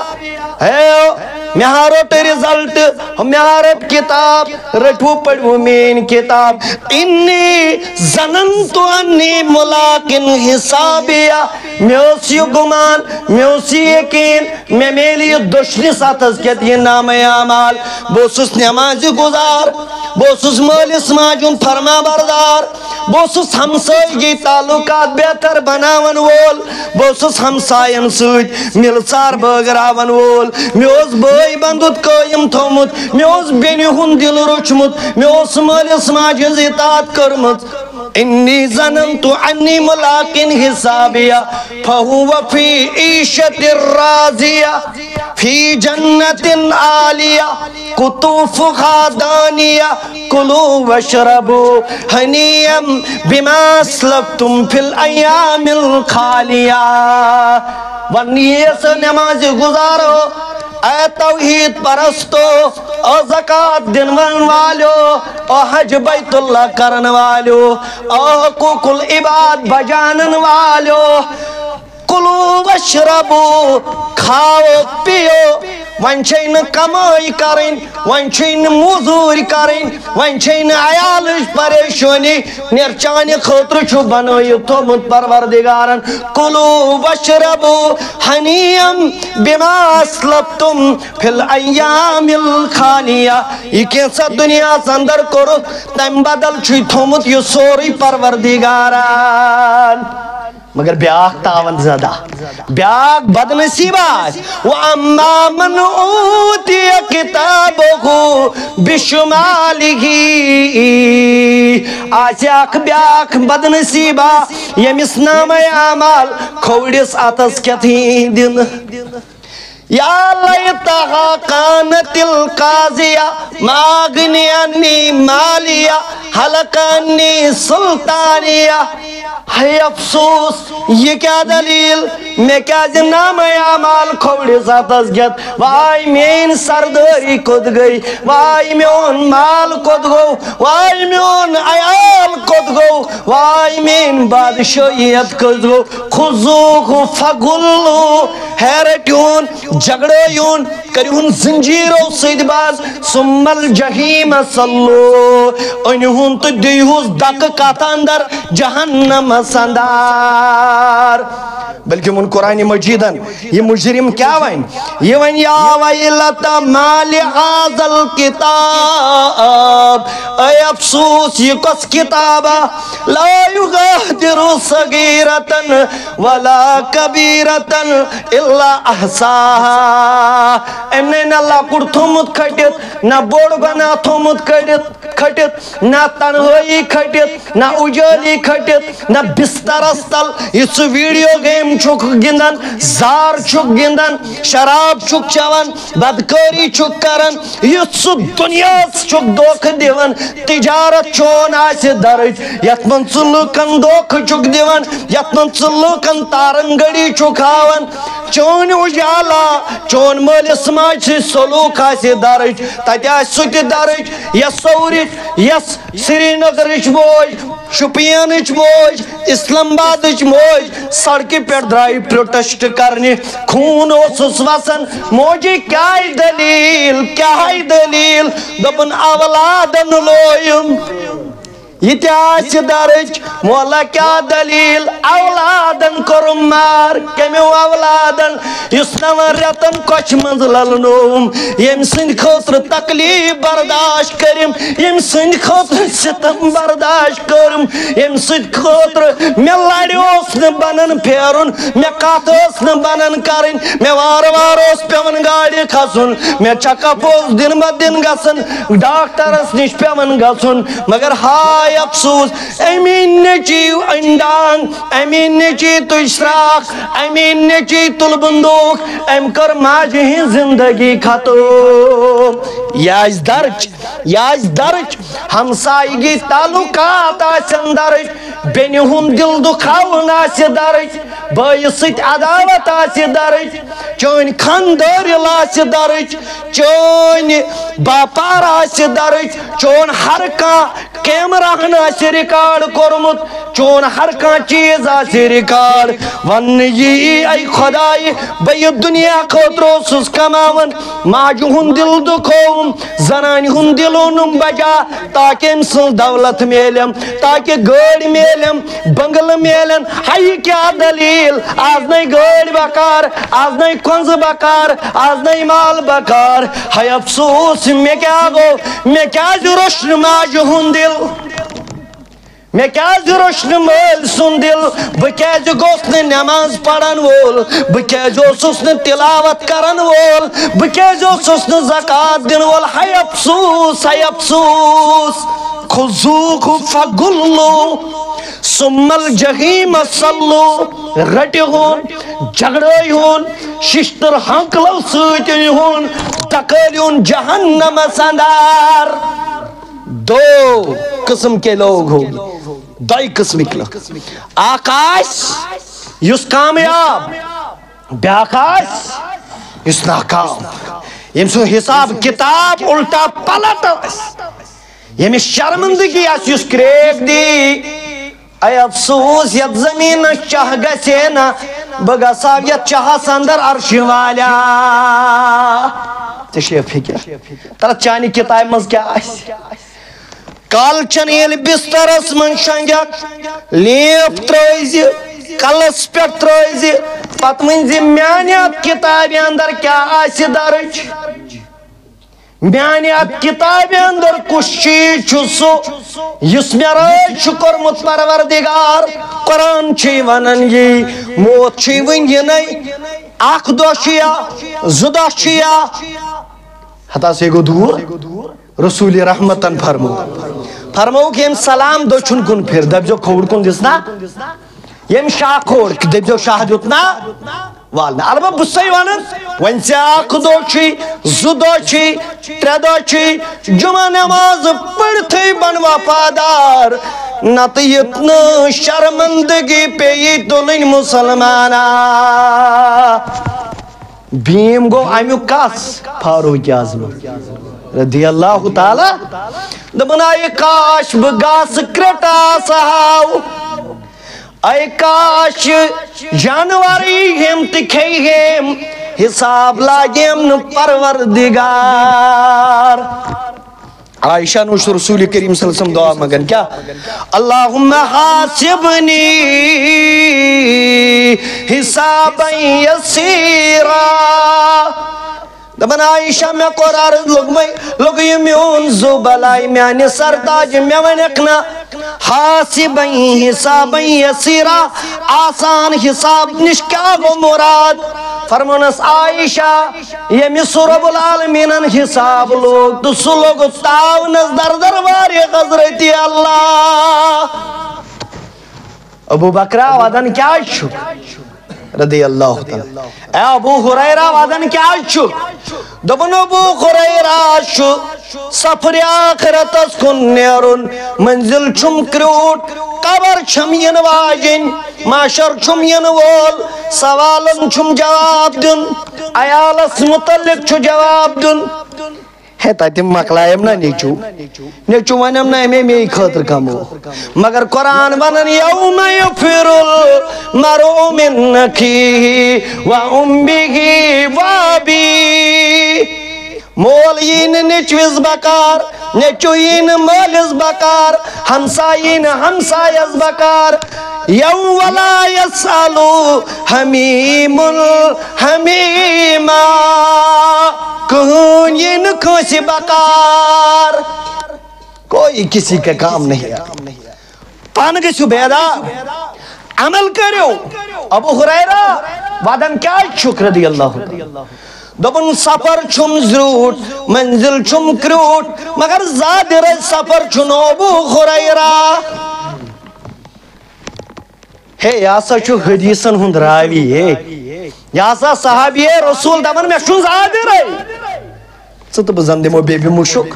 میں ہارت رزلٹ میں ہارت کتاب رٹھو پڑھو مین کتاب انی ظننتو انی ملاقن حسابیا میں اسی گمان میں اسی یقین میں میلی دشنی ساتھ کہت یہ نام اعمال بوسس نماز گزار بوسس مالس ماجون فرما بردار بوسس ہمسائیگی تعلقات بہتر بناون وول بوسس ہمسائین سوچ ملسار بگراون وول میں اس بھائی بندت قائم تھومت میں اس بینی ہن دل رچمت میں اس مالس ماجز اطاعت کرمت انی ظننتو انی ملاقن حسابیا فہو فی عیشت الرازیہ فی جنت عالیہ قطوفها دانیہ کلو وشربو حنیم بما اسلفتم فی الایام الخالیہ ونیے سے نماز گزارو اے توحید پرستو او زکاة دنون والو او حج بیت اللہ کرن والو او حقوق العباد بجانن والو کلو وشربو کھاؤ پیو ونچین کمائی کریں ونچین موزور کریں ونچین عیالش پریشونی نرچانی خطر چھو بنوی تومت پروردگارن کلو وشربو حنیم بما اسلبتم فی الایام الخالیہ یہ کیسا دنیا سندر کرو تم بدل چھوی تومت یہ سوری پروردگارن مگر بیاک تاون زدہ بیاک بدنصیب آس وَأَمَّا مَنْ أُوتِيَ كِتَابَهُ بِشُمَالِهِ آسیاک بیاک بدنصیبہ یمس نام اعمال کھوڑس آتس کتھی دن یا لیتہا کانت القاضیہ ماغنی انی مالیہ حلقانی سلطانیہ ہے افسوس یہ کیا دلیل میں کیا نام اعمال کھوڑی ساتھ گت وائی مین سرداری کد گئی وائی میون مال کد گو وائی میون عیال کد گو وائی مین بادشاہیت کد گو خضوہ فگلو حیرتیون جگڑیون کریون زنجیرو سید باز ثم الجحیم صلو انہون تو دیوز دک کاتاندر جہنم سندار بلکہ من قرآن مجیدن یہ مجرم کیا وائن یہ وائن یا ویلتا مال هذا الكتاب اے افسوس یہ کس کتابہ لا یغادر صغیرتا ولا کبیرتا الا احساها امنے نہ لاکڑ تھومت کھٹت نہ بوڑ بنا تھومت کھٹت نہ تنہائی کھٹت نہ اجالی کھٹت نہ بستر استل اس ویڈیو گیم چھک گندن زار چھک گندن شراب چھک چون بدکاری چھک کرن اس دنیا چھک دوکھ دیون تجارت چون آس درج یتمن چلوکن دوکھ چھک دیون یتمن چلوکن تارنگڑی چھکاون چون اجالا چون مالس ماج سے سلوک آس درج تتی آس ستی درج یس سورج یس سری نگرش بوج شپینچ موج اسلام آبادچ موج سڑکہ پہ درائی پروٹیسٹ کرنے خون اوسس وسن موجی کیا دلیل دپن اولادن لویم یہ تیاس درج مولا کیا دلیل اولادن کرم مار کمیو اولادن اس نوان رتن کچھ منزللنوم یم سند خطر تکلیف برداشت کرم یم سند خطر ستم برداشت کرم یم سند خطر میں لڑی اس نے بنن پھیرن میں کات اس نے بنن کرن میں وار اس پیون گاڑی کھسن میں چکا پوز دن با دن گسن ڈاکٹر اس نش پیون گسن مگر ہائے افسوس امین نچی انڈانگ امین نچی تشراق امین نچی تل بندوق ام کر ماجہ ہی زندگی ختم یاز درج ہمسائیگی تعلقات آسن درج بینی ہم دل دکھاون آسی درج بھائی ست عداوت آسی درج چون خاندارل آسی درج چون باپار آسی درج چون ہر کان کیمرہ آسی ریکارڈ کرمت چون ہر کان چیز آسی ریکارڈ ون یہ ای خدای بھائی دنیا خطرو سس کماون ماجہ ہن دل دکھوم زنان ہن دلونم بجا تاکہ امسن دولت میلم تاکہ گاڑی میلم بنگل میلن ہائی کیا دلیل آز نئی گاڑی بکار آز نئی کنز بکار آز نئی مال بکار ہائی افسوس میں کیا گو میں کیا روشن ماجہ ہن دل میں کیا روشن مال سن دل بکیج گوسن نماز پڑھن وول بکیج اوسن تلاوت کرن وول بکیج اوسن زکات دن وول ہائی افسوس خذوہ فغلو ثم الجحیم صلو رٹی ہون جھگڑائی ہون ششتر ہنکلو سوتی ہون ٹکالی ہون جہنم سندار دو قسم کے لوگ ہوں دائی قسم کے لوگ آکاش یس کامیاب بیاکاش یس ناکام یمسو حساب کتاب الٹا پلٹ یمی شرمندگی اس یس کریک دی اے افسوس یت زمین چاہ گسینا بگساو یت چاہ سندر عرش والا تشریف فکر ترہ چانی کتاب مز کیا آئی کالچن یل بسترس من شنگک لیپ ترائزی کلس پیٹ ترائزی پت منزی میانیات کتاب اندر کیا آسی درج میانیات کتاب اندر کچھ چیز چھسو یس میراج شکر مت پروردگار قرآن چھی ونن یہ موت چھی ون یہ نہیں اخ دو شیا زدہ شیا حتا سے گو دور رسول رحمتن فرمو کہ یم سلام دو چھن کن پھر دب جو کھوڑ کن دسنا یم شاہ کھوڑ دب جو شاہ دیتنا والنا البا بسائی وانن وانسی آخ دو چھی زدو چھی تردو چھی جمعہ نماز پڑھتے بن وفادار نتیتنا شرمندگی پیئی دلین مسلمانا بیم گو امیو کاس فاروق اعظم رضی اللہ تعالی دبنا کاش بگاس کرٹا سہاو اے کاش جانواری ہم تکھئی ہم حساب لاگیم نو پروردگار عائشہ نوش رسول کریم صلی اللہ علیہ وسلم دعا مگن کیا اللہم حاسبنی حسابا یسیرا دبن عائشہ میں قرار لگئی میون زبلائی میانی سرتاج میں ونکنا حاسبا حسابا یسیرا آسان حساب نشکا گو مراد فرمانس عائشہ یہ مصر رب العالمین حساب لوگ تو سلوگ تاونس در درباری حضرت اللہ ابو بکرہ وعدن کیا چھو رضی اللہ تعالی اے ابو حریرہ وعدن کیا چھو دبن ابو حریرہ چھو سفر آخرت اس کن نیرن منزل چھم کروٹ قبر چھم ین واجن معاشر چھم ین وول سوالن چھم جواب دن عیالس متعلق چھو جواب دن ہے تاتیم مقلائم نا نیچو ونم نا میں خاطر کمو مگر قرآن ونن یوم یفر المرء من اخیہ و امہ و ابیہ مول یین نیچوز بکار نیچو یین مالز بکار ہمسائین ہمسایز بکار یوم ولا یسالو حمیم الحمیما کہون یین کھوسی بکار کوئی کسی کا کام نہیں پان گسو بیدار عمل کریو ابو ہریرہ وعدن کیا شکر رضی اللہ دبن سفر چھم زروٹ منزل چھم کروٹ مگر زادر سفر چھنو ابو ہریرہ ہے یاسا چھو حدیثن ہند راوی ہے یاسا صحابی رسول دبن میں چھن زادر ہے ستب زندمو بے بھی مشک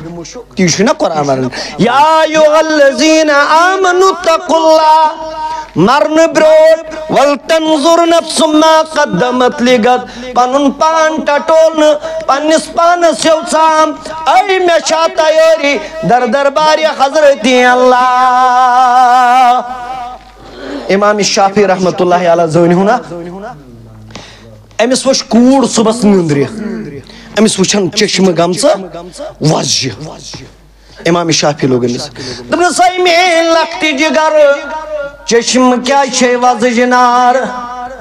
تیشی نا قرآن مرن یا ایوہ الذین آمنوا اتقوا اللہ مرن بروٹ والتنظر نفس ما قدمت لگت پانن پان ٹٹولن پانس پان سیوچام ای میں شاہتا یوری در درباری حضرتی اللہ امام شافی رحمت اللہ علیہ زونی ہونا امس وش کوڑ صبح نیندری امس وچھن چشم گمسا وزج امام شافی لوگ امس دبن سائی میں لکتی جگر چشم کیا چھے وزج نار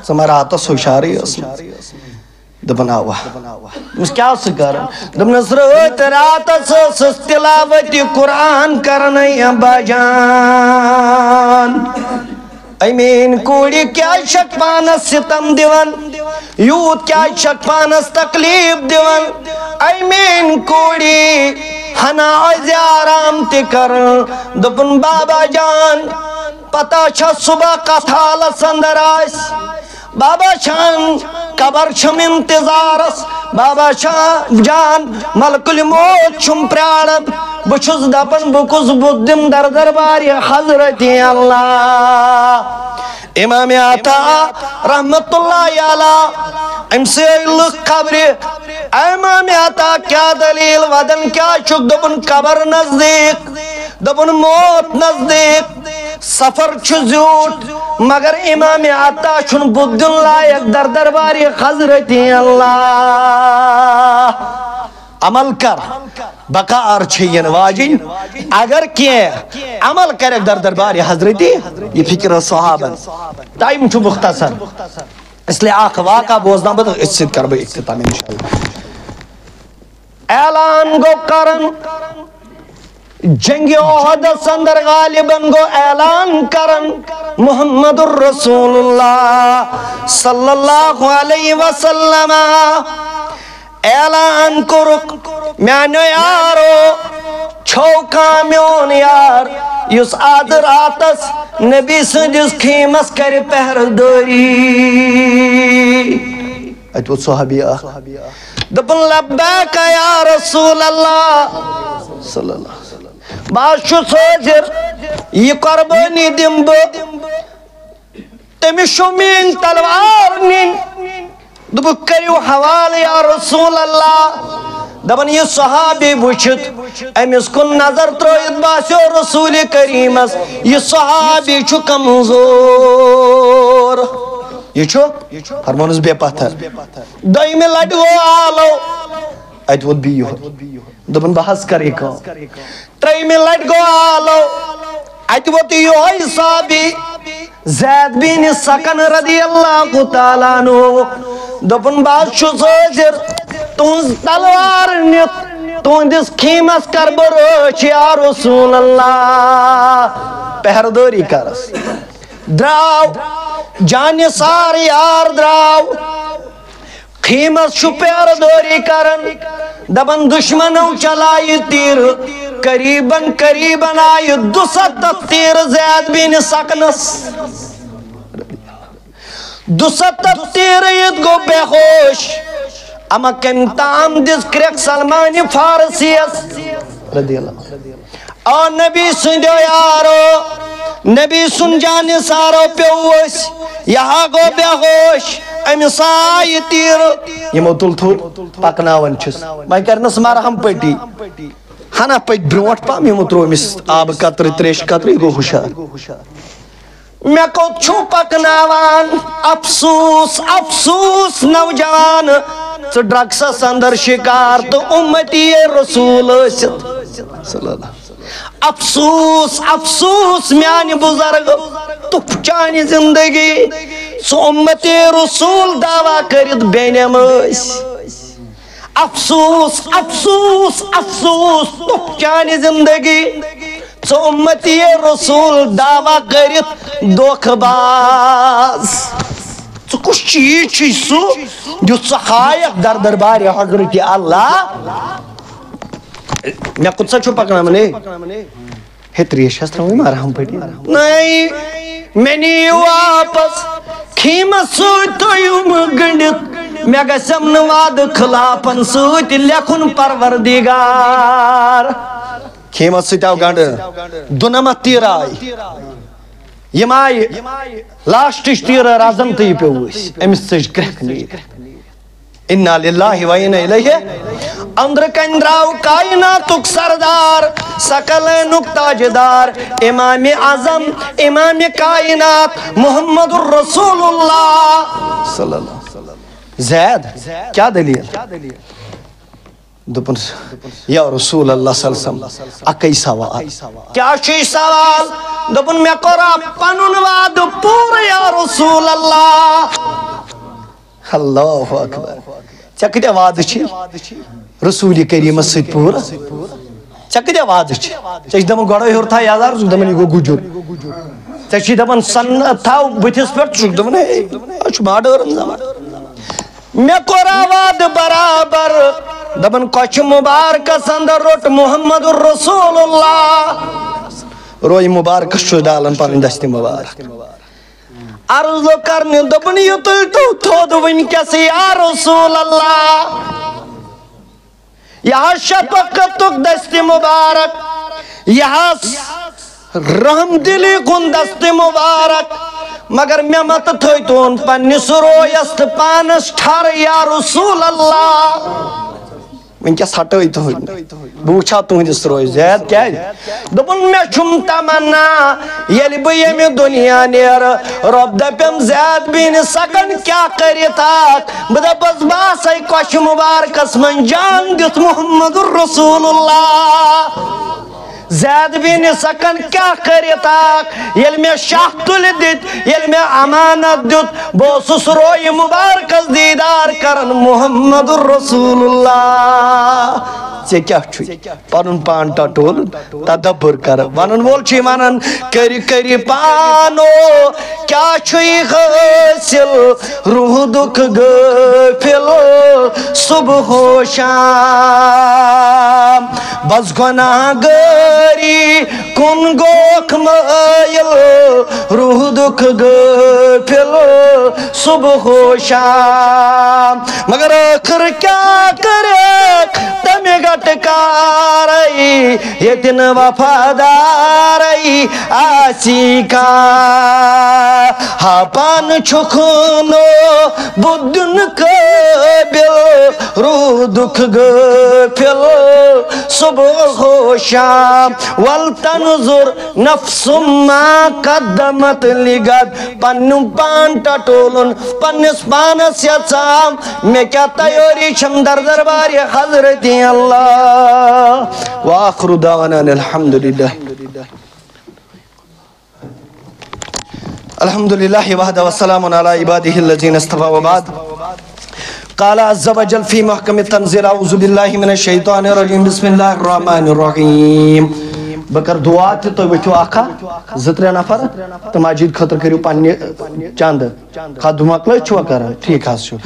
سمارا آتا سوشاری اسم دبن آوا اس کیا سکر دبن سرت رات سس تلاوت قرآن کرنے ابا جان ایمین کوڑی کیا شک پانس ستم دیون یوت کیا شک پانس تکلیف دیون ایمین کوڑی ہنا عزی آرام تکر دبن بابا جان پتا چھا صبح کتھال سندر آئیس بابا شان قبر چھم انتظارس بابا شان جان ملک الموت چھم پریارت بچھز دپن بکس بدم در درباری حضرتی اللہ امام عطا رحمت اللہ علیہ ام سے لکھ قبر امام عطا کیا دلیل ودن کیا چک دپن قبر نزدیک دپن موت نزدیک سفر چھ زیوٹ مگر امام عطا چھن بدن لائق در درباری حضرتی اللہ عمل کر بقار چھین واجن اگر کیا عمل کر در درباری حضرتی یہ فکر صحابہ ٹائم چھو مختصر اس لئے آخ واقع بوزنا بدا اس سے کر بے اختتام انشاءاللہ اعلان گو کرن جنگ احد سندر غالباً گو اعلان کرن محمد الرسول اللہ صلی اللہ علیہ وسلم اعلان کرک میانو یارو چھوکامیون یار یس آد راتس نبی سنجس خیمس کر پہرداری ایتو صحابی آخ دبن لبیک یا رسول اللہ صلی اللہ علیہ وسلم باشو سوجر یہ قربانی دمبو تمی شمین تلوار نین دبو کریو حوال یا رسول اللہ دبن یہ صحابی بچت امیس کن نظر تروید باسیو رسول کریمس یہ صحابی چو کمزور یہ چھو فرمانس بے پتھر دائی میں لڑو آلو ایت ود بیو دبن بحث کرے کام ترائی میں لڑو آلو ایت ود یہ ہوئی صحابی زید بین سکن رضی اللہ تعالیٰ نو دبن بادشو سوچر تون تلوار نیت تون دس خیمس کر بروچ یا رسول اللہ پہردوری کرس دراو جانی سار یار دراو خیمس شو پہردوری کرن دبن دشمنو چلائی تیر قریباً قریباً آئی 270 تیر زید بین سکنس 270 تیر ید گو بے خوش اما کم تام دس کرک سلمانی فارسیس رضی اللہ اور نبی سندو یارو نبی سن جانی سارو پیوش یہاں گو بے خوش امس آئی تیر یمو تل تھوٚد پکناون چھس وۄنۍ کرنس مرہم پٹی ہنا پٔکۍ برونٛٹھ پہم یمو ترٛوو أمِس آبہٕ قطرٕ تریشہِ قطرٕ یہِ گوٚو ہُشار مےٚ کوٚت چھُو پکناوان افسوس افسوس نوجوان ژٕ ڈرگسس اندر شکار تہٕ اُمتی رسول ٲسِتھ صلی اللہ افسوس افسوس میانہِ بُزرگ تُف چانہِ زندگی ژٕ اُمتی رسول دعوا کٔرِتھ بیٚنٮ۪م ٲسۍ افسوس افسوس افسوس تُف چانہِ زندگی ژٕ اُمتی رسول دعوا کٔرِتھ دھوکہٕ باز ژٕ کُس چیٖز چھُے سُہ یُس ژٕ ہایکھ در دربارِ حضرتِ اللہ مےٚ کوٚت سا چھُو پکناوان ہے تریش چھس تراوٕنۍ مرہم پٹی نہیں مےٚ نِیِو واپس خیٖمس سۭتۍ تھٲیِم گٔنڈِتھ مےٚ گژھٮ۪م نہٕ وعدٕ خلافن سۭتۍ لیکھُن پروردگار خیٖمس سۭتۍ آو گنڈٕ دُنمتھ تیٖرٕ آیہِ یِم آیہِ لاسٹٕچ تیٖرٕ رزن تہٕ یہِ پیوٚو أسۍ أمِس ژٔج کرٛٮ۪کھ نیٖرِتھ اِنا لِلّٰہِ و اِنا اِلَیْہِ أنٛدرٕ کنہِ درٛاو کایناتُک سردار ثقلینُک تاجدار امامِ اعظم امامِ کاینات محمد الرسول اللہ صلی اللہ زید کیا دلیل دوٚپُن یا رسول اللہ صلی اللہ علیہ وسلم اکے سوال کیا چھُے سوال دوٚپُن مےٚ کوٚرا پنُن وعدٕ پوٗرٕ یا رسول اللہ اللہ اکبر ژےٚ کۭتیاہ وعدٕ چھی رسوٗلِ کریٖمس سۭتۍ پوٗرٕ ژےٚ کۭتیاہ وعدٕ چھی ژےٚ چھِ دپان گۄڈے ہیوٚر تھاو یزار ژٕ چھُکھ دپان یہِ گوٚو گُجُر ژےٚ چھی دپان سن تھاو بٕتھِس پٮ۪ٹھ ژٕ چھُکھ دپان ہے آز چھُ ماڈٲرٕن زمانہٕ مےٚ کوٚرا وعدٕ برابر دپان کۄچھِ مُبارکس اندر روٚٹ محمد الرسول اللہ رویہِ مُبارکس چھُس ڈالان پنٕنۍ دستہِ مُبارک عرض کرنہِ دوٚپُن یہِ تُلۍ تو تھوٚد وٕنکٮ۪س یا رسول اللہ یہ حظ شفقتُک دستہِ مُبارک یہ حظ رحم دلی کُن دستہِ مُبارک مگر مےٚ متہٕ تھٲیتون پننِس رویس تہٕ پانس ٹھرٕ یا رسول اللہ ونکس ہٹٲے تُہنٛد بہٕ وٕچھٕ ہا تُہنٛدِس رویہِ زید کیٛازِ دوٚپُن مےٚ چھُم تمنا ییٚلہِ بہٕ ییٚمہِ دُنیا نیرٕ رۄب دپٮ۪م زید بیٖنہِ سکن کیٛاہ کٔرِتھ اکھ بہٕ دپس بہٕ آسے کۄچھِ مُبارکس منٛز جان دِتھ محمد الرسول اللہ زید بیٖنہِ سکن کیٛاہ کٔرِتھ اکھ ییٚلہِ مےٚ شاہ تُلہِ دِتۍ ییٚلہِ مےٚ امانت دیُت بہٕ اوسُس رویہِ مُبارکس دیٖدار کران محمد الرسول اللہ ژےٚ کیٛاہ چھُے پنُن پان ٹٹولُن تدبر کر ونن وول چھُے ونان کٔرِ کٔرِ پانو کیٛاہ چھُے حٲصِل روٗدُکھ غٲفِل صبح و شام بس گۄناہ گٲری کُن گوکھ مٲیِل روٗدُکھ غٲفِل صبح و شام مگر ٲخٕر کیٛاہ کٔرِکھ تمہِ گٹہٕ کارے ییٚتہِ نہٕ وفادارے آسی کانٛہہ ہا پانہٕ چھُکھ نہٕ بہٕ دِنہٕ قٲبِل روٗدُکھ غٲفِل صبح و شام ول تنظر نفسم ما قدمت لغد پنُن پان ٹٹولُن پننِس پانس یژھان مےٚ کیٛاہ تیٲری چھم در دربارِ حضرتِ اللہ وآخر دعوانا الحمدللہ الحمدللہ وحدہ والسلام علی عبادہ الذین اصطفیٰ وبعد قال عز وجل فی محکم التنزیل اعوذ باللہ من الشیطان الرجیم بسم اللہ الرحمن الرحیم بہٕ کر دعا تہِ تُہۍ ؤتھِو اکھا زٕ ترٛےٚ نفر تہٕ مسجد خٲطرٕ کٔرِو پننہِ چندٕ خط مۄکلٲیِتھ چھُوا کران ٹھیٖک حظ چھُ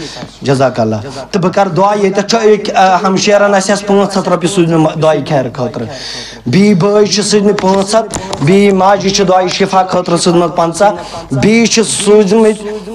جزاک اللہ تہٕ بہٕ کرٕ دعا ییٚتٮ۪تھ چھُ أکۍ ہمشیرن اَسہِ آسہٕ 500 رۄپیہِ سوٗزمٕتۍ دعایہِ خیرٕ خٲطرٕ بیٚیہِ بٲے چھِ سوٗزمٕتۍ 500 بیٚیہِ ماجہِ چھِ دعایہِ شفا خٲطرٕ سوٗزمٕژ 50 بیٚیہِ چھِ سوٗزمٕتۍ